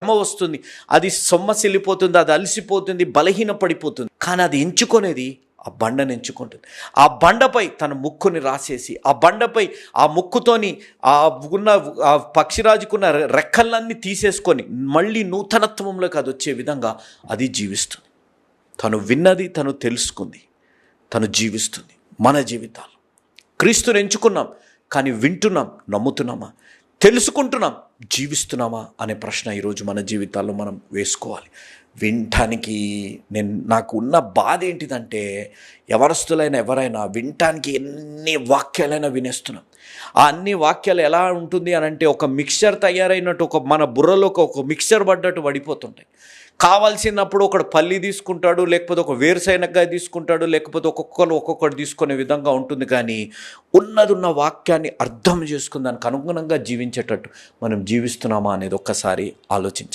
శ్రమ వస్తుంది, అది సొమ్మసిల్లిపోతుంది, అది అలసిపోతుంది, బలహీన పడిపోతుంది. కానీ అది ఎంచుకునేది ఆ బండను ఎంచుకుంటుంది. ఆ బండపై తన ముక్కుని రాసేసి, ఆ బండపై ఆ ముక్కుతోని ఆ ఉన్న ఆ పక్షిరాజుకున్న రెక్కలన్నీ తీసేసుకొని మళ్ళీ నూతనత్వంలోకి అది వచ్చే విధంగా అది జీవిస్తుంది. తను విన్నది, తను తెలుసుకుంది, తను జీవిస్తుంది. మన జీవితాలు క్రీస్తుని ఎంచుకున్నాం, కానీ వింటున్నాం, నమ్ముతున్నామా, తెలుసుకుంటున్నాం, జీవిస్తున్నామా అనే ప్రశ్న ఈరోజు మన జీవితాల్లో మనం వేసుకోవాలి. వినటానికి నాకు ఉన్న బాధ ఏంటిదంటే, ఎవరైనా వినటానికి ఎన్ని వాక్యాలైనా వినేస్తున్నాం. ఆ అన్ని వాక్యాలు ఎలా ఉంటుంది అని అంటే, ఒక మిక్చర్ తయారైనట్టు, మన బుర్రలో ఒక మిక్చర్ పడ్డట్టు పడిపోతుంటాయి. కావాల్సినప్పుడు ఒకడు పల్లి తీసుకుంటాడు, లేకపోతే ఒక వేరుశనగకాయ తీసుకుంటాడు, లేకపోతే ఒక్కొక్కటి తీసుకునే విధంగా ఉంటుంది. కానీ ఉన్న వాక్యాన్ని అర్థం చేసుకుని దానికి అనుగుణంగా జీవించేటట్టు మనం జీవిస్తున్నామా అనేది ఒక్కసారి ఆలోచించాలి.